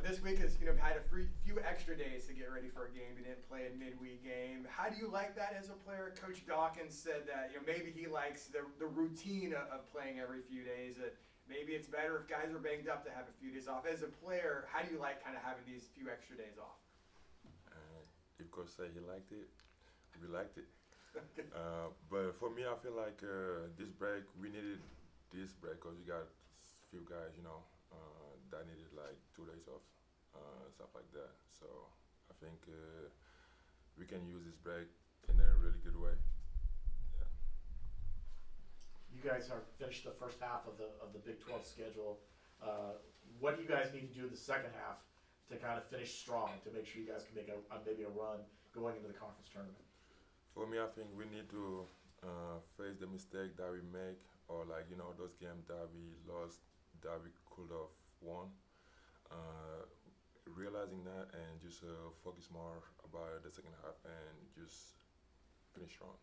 this week has had a few extra days to get ready for a game. You didn't play a midweek game. How do you like that as a player? Coach Dawkins said that maybe he likes the routine of playing every few days. That maybe it's better if guys are banged up to have a few days off. As a player, how do you like kind of having these few extra days off? If coach say he liked it, we liked it. But for me, I feel like this break, we needed this break because we got few guys, that needed like 2 days off, stuff like that. So I think we can use this break in a really good way. Yeah. You guys are finished the first half of the Big 12 schedule. What do you guys need to do in the second half to kind of finish strong to make sure you guys can make maybe a run going into the conference tournament? For me, I think we need to face the mistake that we make, or those games that we lost that we could have won. Realizing that and just focus more about the second half and just finish strong.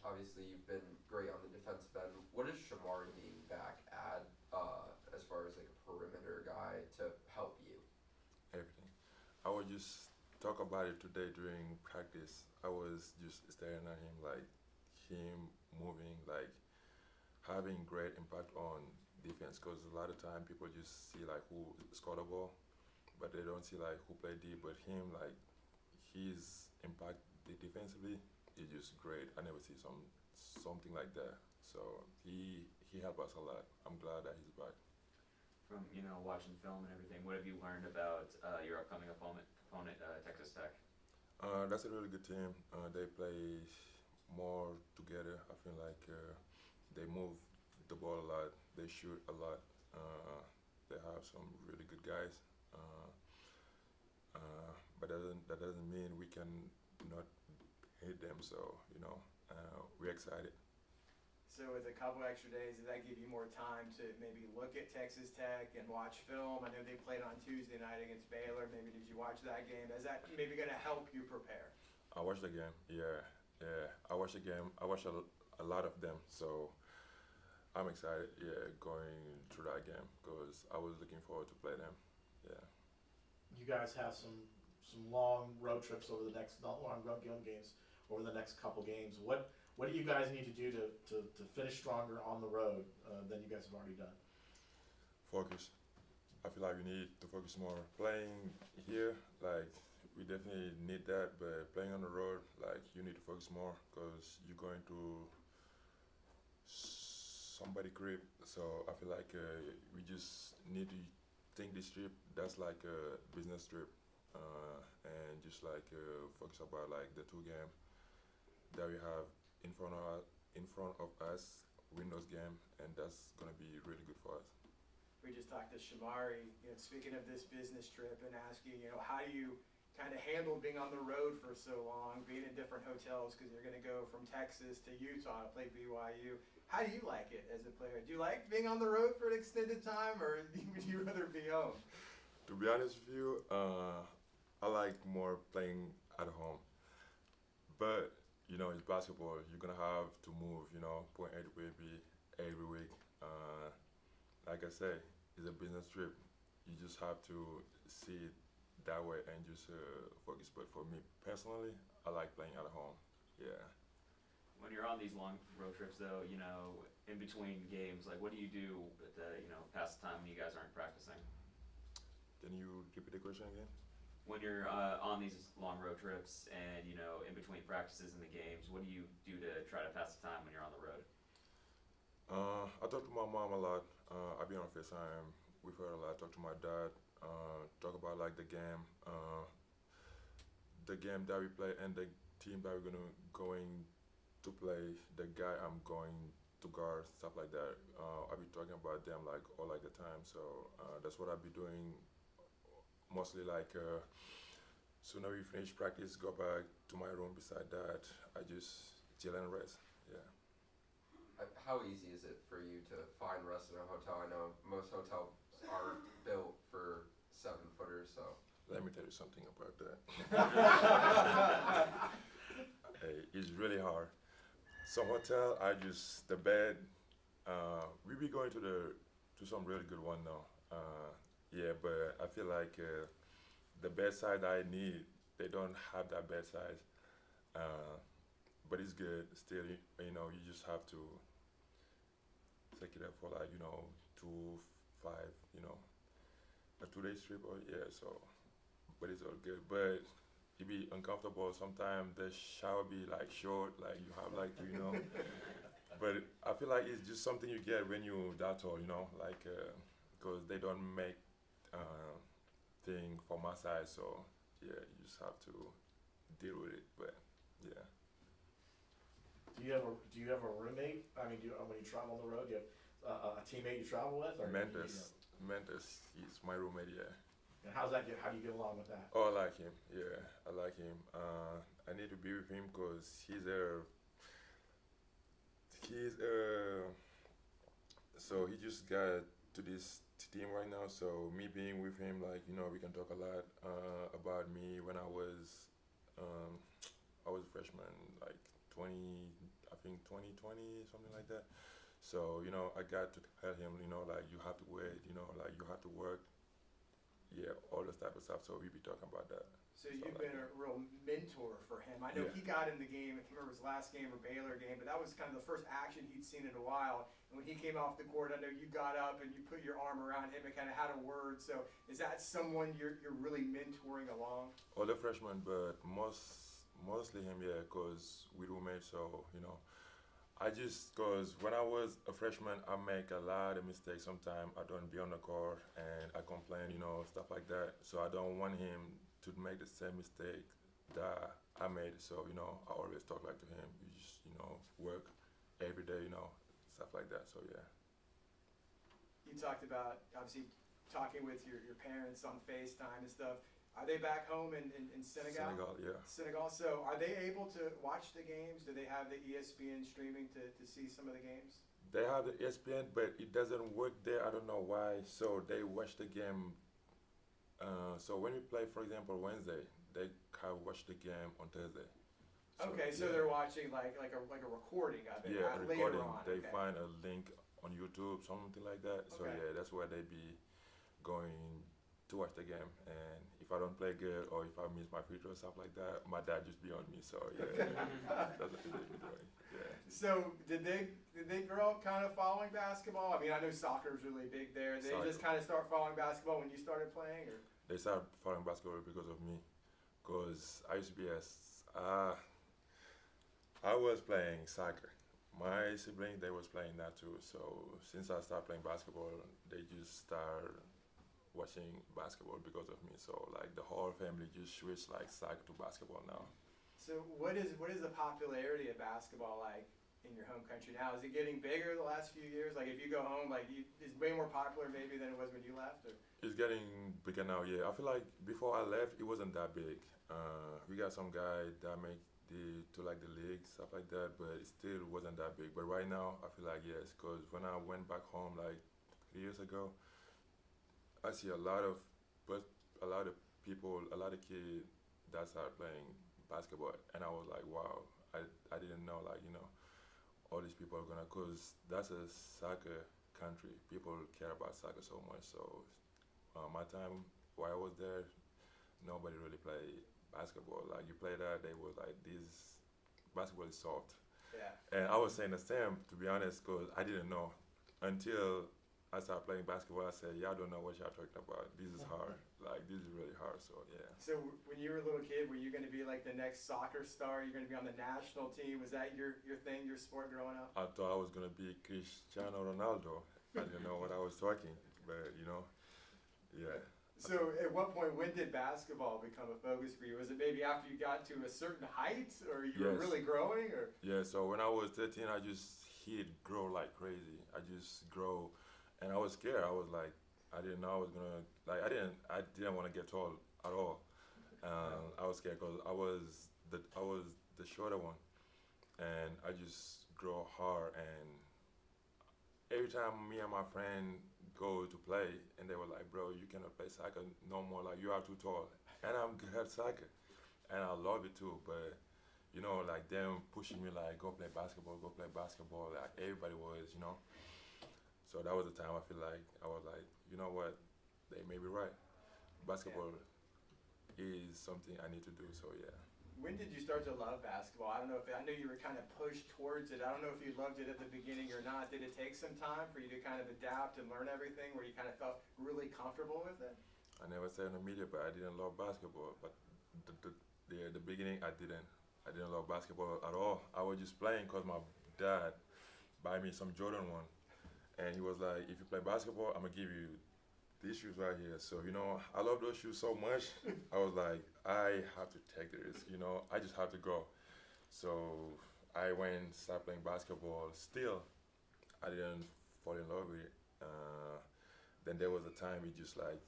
Obviously, you've been great on the defensive end. What does Shamari being back add as far as like a perimeter guy to help you? Everything. I would just talk about it today during practice. I was just staring at him, like him moving, like having great impact on defense. Because a lot of time people just see like who scored a ball, but they don't see like who played deep. But him, like his impact defensively is just great. I never see something like that. So he helped us a lot. I'm glad that he's back. From watching film and everything, what have you learned about your upcoming opponent, Texas Tech? That's a really good team. They play more together. I feel like they move the ball a lot. They shoot a lot. They have some really good guys. But that doesn't mean we can not hit them. So we're excited. So with a couple extra days, does that give you more time to maybe look at Texas Tech and watch film? I know they played on Tuesday night against Baylor. Maybe did you watch that game? Is that maybe going to help you prepare? I watched the game. Yeah. I watched the game. I watched a lot of them. So I'm excited. Yeah, going through that game because I was looking forward to play them. Yeah. You guys have some long road trips over the next not long road games over the next couple games. What do you guys need to do to finish stronger on the road than you guys have already done? Focus. I feel like we need to focus more. Playing here, like we definitely need that, but playing on the road, like you need to focus more because you're going to somebody crib. So I feel like we just need to think this trip that's like a business trip, and just like focus about like the two game that we have in front of us, win those games, and that's gonna be really good for us. We just talked to Shamari, speaking of this business trip and asking, how do you kind of handle being on the road for so long, being in different hotels because you're going to go from Texas to Utah to play BYU. How do you like it as a player? Do you like being on the road for an extended time, or would you rather be home? To be honest with you, I like more playing at home, but it's basketball. You're gonna have to move. Point A to point B every week. Like I say, it's a business trip. You just have to see it that way and just focus. But for me personally, I like playing at home. Yeah. When you're on these long road trips, though, in between games, like what do you do at the past the time when you guys aren't practicing? Can you repeat the question again? When you're on these long road trips and in between practices and the games, what do you do to try to pass the time when you're on the road? I talk to my mom a lot. I be on FaceTime with her a lot. Talk to my dad. Talk about like the game that we play and the team that we're going to play. The guy I'm going to guard, stuff like that. I be talking about them like all like the time. So that's what I be doing. Mostly like sooner we finish practice, go back to my room. Beside that, I just chill and rest. Yeah. How easy is it for you to find rest in a hotel? I know most hotels are built for 7-footers, so. Let me tell you something about that. Hey, it's really hard. Some hotel, the bed. We be going to some really good one now. Yeah, but I feel like the best size I need, they don't have that best size. Uh, but it's good. Still, you know, you just have to take it up for like 2, 5, a 2 day trip or yeah. So, but it's all good. But it be uncomfortable sometimes. The shower be like short, like you have like to But I feel like it's just something you get when you that tall, like because they don't make uh, thing for my size. So yeah, you just have to deal with it. But yeah. Do you have a roommate? I mean, when you travel on the road, do you have a teammate you travel with? Or Mendes, he's my roommate, yeah. And how do you get along with that? Oh, I like him, yeah, I like him. I need to be with him because so he just got to this team right now, so me being with him, like, we can talk a lot about me when um, I was a freshman, like 20, I think 2020, something like that. So, I got to tell him, like you have to wait, like you have to work, yeah, all this type of stuff. So we be talking about that. So you've been a real mentor for him. I know Yeah. he got in the game, I can't remember his last game or Baylor game, but that was kind of the first action he'd seen in a while. And when he came off the court, I know you got up and you put your arm around him and kind of had a word. So is that someone you're really mentoring along? All the freshmen, but mostly him, yeah, because we roommates, so, cause when I was a freshman, I make a lot of mistakes. Sometimes I don't be on the court and I complain, stuff like that. So I don't want him to make the same mistake that I made. So, I always talk like to him. You just, work every day, stuff like that. So, yeah. You talked about obviously talking with your parents on FaceTime and stuff. Are they back home in Senegal? Senegal, yeah. Senegal. So are they able to watch the games? Do they have the ESPN streaming to see some of the games? They have the ESPN, but it doesn't work there. I don't know why. So they watch the game. So when we play, for example, Wednesday, they can watch the game on Thursday. Okay, so yeah. they're watching like a recording of it Yeah, later recording. on. They okay. find a link on YouTube, something like that. So Okay. yeah, that's where they be going to watch the game. And if I don't play good or if I miss my free throw stuff like that, my dad just be on me. So yeah, that's what they be doing. Yeah. So did they grow up kind of following basketball? I mean, I know soccer is really big there. Did they just kind of start following basketball when you started playing, or? They started following basketball because of me. Cause I used to be I was playing soccer. My siblings, they was playing that too. So since I started playing basketball, they just start watching basketball because of me. So like the whole family just switched like soccer to basketball now. So what is the popularity of basketball like in your home country now? Is it getting bigger the last few years? Like if you go home, is way more popular maybe than it was when you left? Or? It's getting bigger now, yeah. I feel like before I left, it wasn't that big. We got some guy that make to like the league, stuff like that, but it still wasn't that big. But right now, I feel like yes, because when I went back home like 3 years ago, I see a lot of people, a lot of kids that started playing basketball, and I was like, wow, I didn't know like all these people are gonna, cause that's a soccer country. People care about soccer so much. So my time while I was there, nobody really played basketball. Like you play that, they was like, this basketball is soft. Yeah. And I was saying the same, to be honest, because I didn't know until I started playing basketball. I said, y'all don't know what y'all talking about. This is hard. Like this is really hard. So yeah. So when you were a little kid, were you going to be like the next soccer star? You're going to be on the national team? Was that your thing, your sport growing up? I thought I was gonna be Cristiano Ronaldo. I didn't know what I was talking, but yeah. So at what point, when did basketball become a focus for you? Was it maybe after you got to a certain height, or you were Yes. really growing, or? Yeah, so when I was 13, I just hit grow like crazy. I just grow, and I was scared. I was like, I didn't know I was gonna like. I didn't want to get tall at all. I was scared because I was the shorter one, and I just grow hard. And every time me and my friend go to play, and they were like, bro, you cannot play soccer no more. Like you are too tall, and I'm good at soccer, and I love it too. But like them pushing me like go play basketball. Like everybody was. So that was the time I feel like I was like, you know what, they may be right. Basketball is something I need to do. So yeah. When did you start to love basketball? I don't know if I know you were kind of pushed towards it. I don't know if you loved it at the beginning or not. Did it take some time for you to kind of adapt and learn everything, where you kind of felt really comfortable with it? I never said in the media, but I didn't love basketball. But the beginning, I didn't. I didn't love basketball at all. I was just playing because my dad buy me some Jordan 1. And he was like, if you play basketball, I'm going to give you these shoes right here. So, you know, I love those shoes so much. I was like, I have to take the risk, you know. I just have to go. So I went, started playing basketball. Still, I didn't fall in love with it. Then there was a time it just like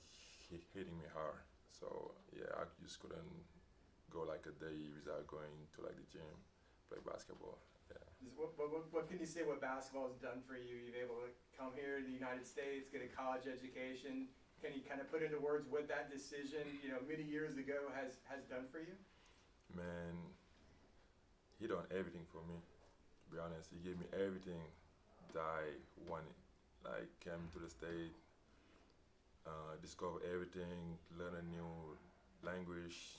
hitting me hard. So yeah, I just couldn't go like a day without going to like the gym, play basketball. Yeah. What can you say what basketball has done for you? You've been able to come here to the United States, get a college education. Can you kind of put into words what that decision, you know, many years ago has done for you? Man, he done everything for me. To be honest, he gave me everything that I wanted. Like came to the state, discover everything, learn a new language,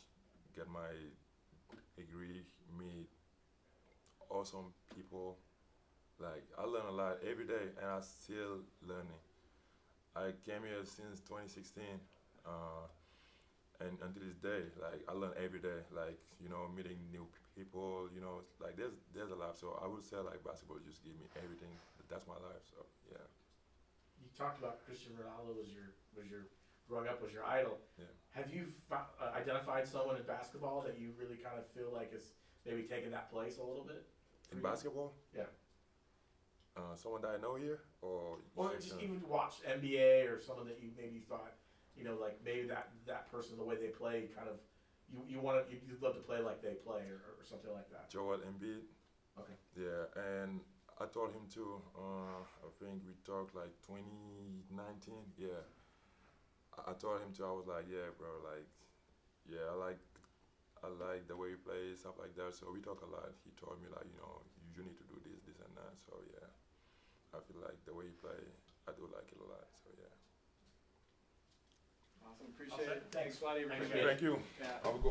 get my degree, meet awesome people. Like I learn a lot every day, and I still learning. I came here since 2016, and until this day, like I learn every day. Like you know, meeting new people. You know, like there's a lot. So I would say like basketball just gave me everything. That's my life. So yeah. You talked about Cristiano Ronaldo was your growing up was your idol. Yeah. Have you identified someone in basketball that you really kind of feel like is maybe taking that place a little bit? In basketball? Yeah. Someone that I know here, or just even watch NBA or someone that you maybe thought, you know, like maybe that person, the way they play, kind of you'd love to play like they play or something like that. Joel Embiid. Okay. Yeah, and I told him too. I think we talked like 2019. Yeah, I told him too. I was like, yeah, bro, like, yeah, I like the way you play, stuff like that. So we talk a lot. He told me like, you know, you need to do this and that. So yeah, I feel like the way you play, I do like it a lot. So yeah. Awesome, appreciate it. Thanks, Vladdy. Thanks, Appreciate it. Thank you. Yeah. Have a good one.